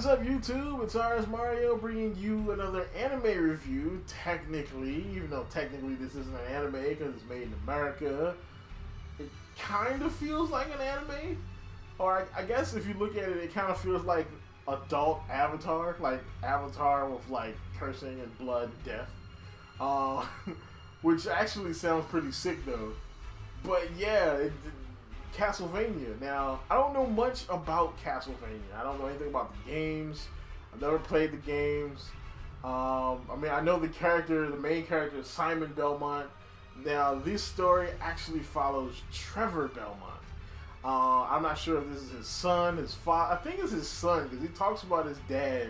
up, YouTube? It's RSMario bringing you another anime review, technically, even though technically this isn't an anime because it's made in America. It kind of feels like an anime, or I guess if you look at it, it kind of feels like adult Avatar, like Avatar with like cursing and blood and death, which actually sounds pretty sick though. But yeah, Castlevania. Now, I don't know much about Castlevania. I don't know anything about the games. I've never played the games. I mean, I know the main character is Simon Belmont. Now, this story actually follows Trevor Belmont. I'm not sure if this is his son, his father. I think it's his son because he talks about his dad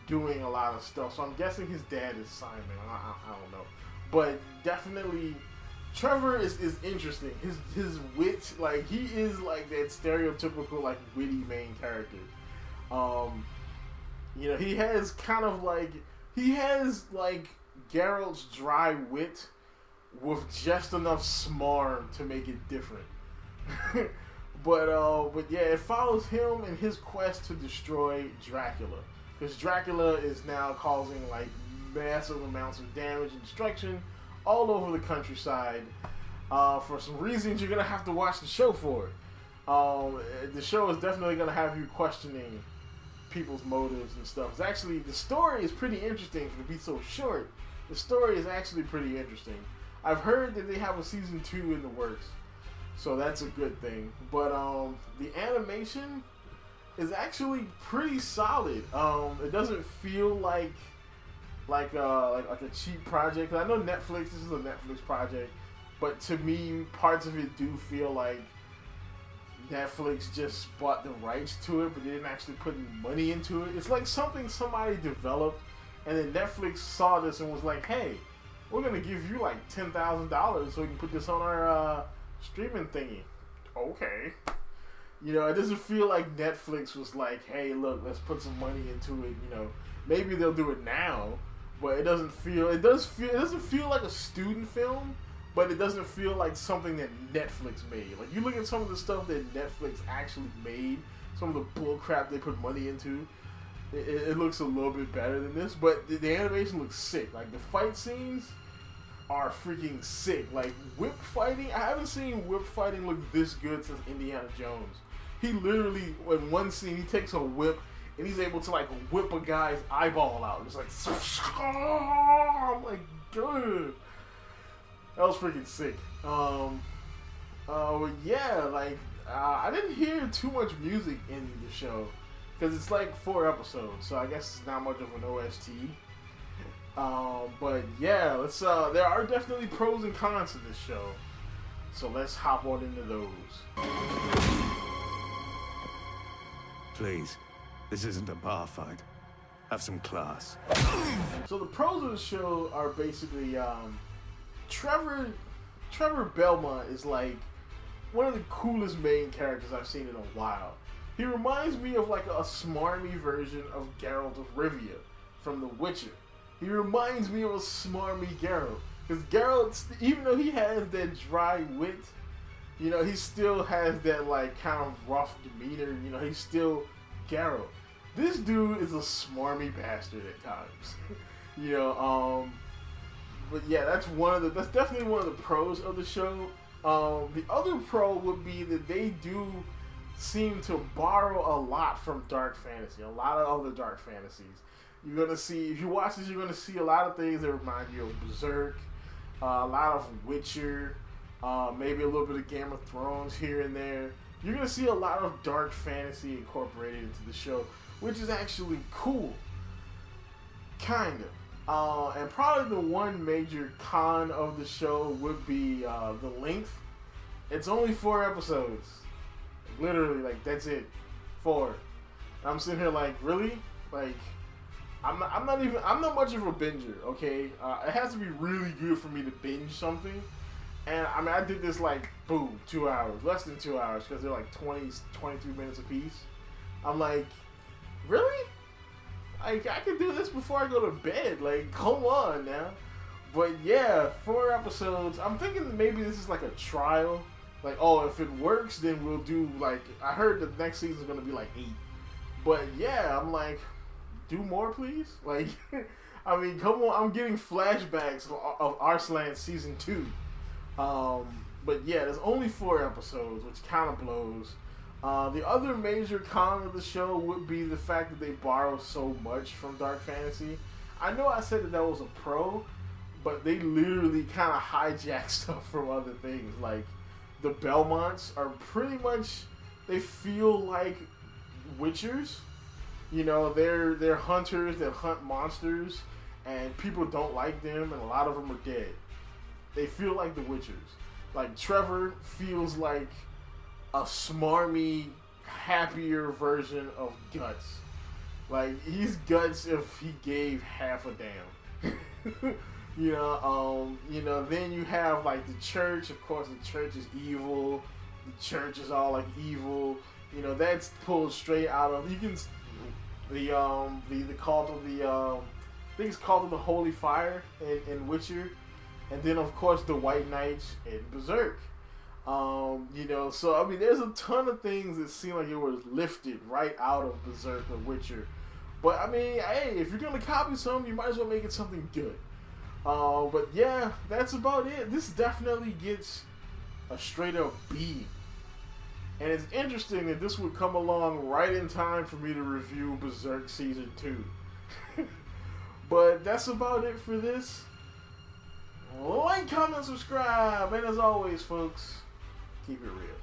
doing a lot of stuff. So I'm guessing his dad is Simon. I don't know. But definitely Trevor is interesting. His wit, like he is like that stereotypical like witty main character. You know, he has Geralt's dry wit with just enough smarm to make it different. but yeah, it follows him in his quest to destroy Dracula, because Dracula is now causing like massive amounts of damage and destruction all over the countryside. For some reasons you're gonna have to watch the show for it. The show is definitely gonna have you questioning people's motives and stuff. It's actually, the story is pretty interesting to be so short. The story is actually pretty interesting. I've heard that they have a season 2 in the works, so that's a good thing. But the animation is actually pretty solid. It doesn't feel like a cheap project. I know Netflix. This is a Netflix project, but to me, parts of it do feel like Netflix just bought the rights to it, but they didn't actually put any money into it. It's like something somebody developed, and then Netflix saw this and was like, "Hey, we're gonna give you like $10,000 so we can put this on our streaming thingy." Okay. You know, it doesn't feel like Netflix was like, "Hey, look, let's put some money into it." You know, maybe they'll do it now, but it doesn't feel like a student film, but it doesn't feel like something that Netflix made. Like, you look at some of the stuff that Netflix actually made, some of the bull crap they put money into, it looks a little bit better than this, but the animation looks sick. Like, the fight scenes are freaking sick. Like, whip fighting, I haven't seen whip fighting look this good since Indiana Jones. He literally, in one scene, he takes a whip and he's able to like whip a guy's eyeball out. It's like, I'm like, good. That was freaking sick. Yeah, like, I didn't hear too much music in the show because it's like 4 episodes, so I guess it's not much of an OST. But yeah, let's. There are definitely pros and cons to this show, so let's hop on into those. Please, this isn't a bar fight. Have some class. So the pros of the show are basically Trevor Belmont is like one of the coolest main characters I've seen in a while. He reminds me of like a smarmy version of Geralt of Rivia from The Witcher. He reminds me of a smarmy Geralt, because Geralt, even though he has that dry wit, you know, he still has that like kind of rough demeanor. You know, he's still Geralt. This dude is a smarmy bastard at times. You know, but yeah, that's definitely one of the pros of the show. The other pro would be that they do seem to borrow a lot from dark fantasy, a lot of other dark fantasies. You're gonna see, if you watch this, you're gonna see a lot of things that remind you of Berserk, a lot of Witcher, maybe a little bit of Game of Thrones here and there. You're gonna see a lot of dark fantasy incorporated into the show, which is actually cool, kind of. And probably the one major con of the show would be the length. It's only 4 episodes, literally, like that's it, 4. And I'm sitting here like, really? Like, I'm not much of a binger, okay? It has to be really good for me to binge something. And I mean, I did this like, boom, 2 hours, less than 2 hours, because they're like 23 minutes a piece. I'm like, really? Like, I could do this before I go to bed. Like, come on now. But yeah, 4 episodes. I'm thinking maybe this is like a trial. Like, oh, if it works, then we'll do like, I heard the next season is going to be like 8. But yeah, I'm like, do more, please. Like, I mean, come on. I'm getting flashbacks of Arslan season 2. But yeah, there's only 4 episodes, which kind of blows. The other major con of the show would be the fact that they borrow so much from dark fantasy. I know I said that was a pro, but they literally kind of hijack stuff from other things. Like, the Belmonts are pretty much, they feel like witchers. You know, they're hunters that hunt monsters, and people don't like them, and a lot of them are dead. They feel like the witchers. Like, Trevor feels like a smarmy, happier version of Guts. Like, he's Guts if he gave half a damn. You know, then you have, like, the church. Of course, the church is evil. The church is all, like, evil. You know, that's pulled straight out of, you can, the cult of the, I think it's called the Holy Fire in Witcher. And then, of course, the White Knights in Berserk. You know, so, I mean, there's a ton of things that seem like it was lifted right out of Berserk or Witcher. But, I mean, hey, if you're going to copy something, you might as well make it something good. But, yeah, that's about it. This definitely gets a straight-up B. And it's interesting that this would come along right in time for me to review Berserk Season 2. But that's about it for this. Like, comment, subscribe, and as always, folks, keep it real.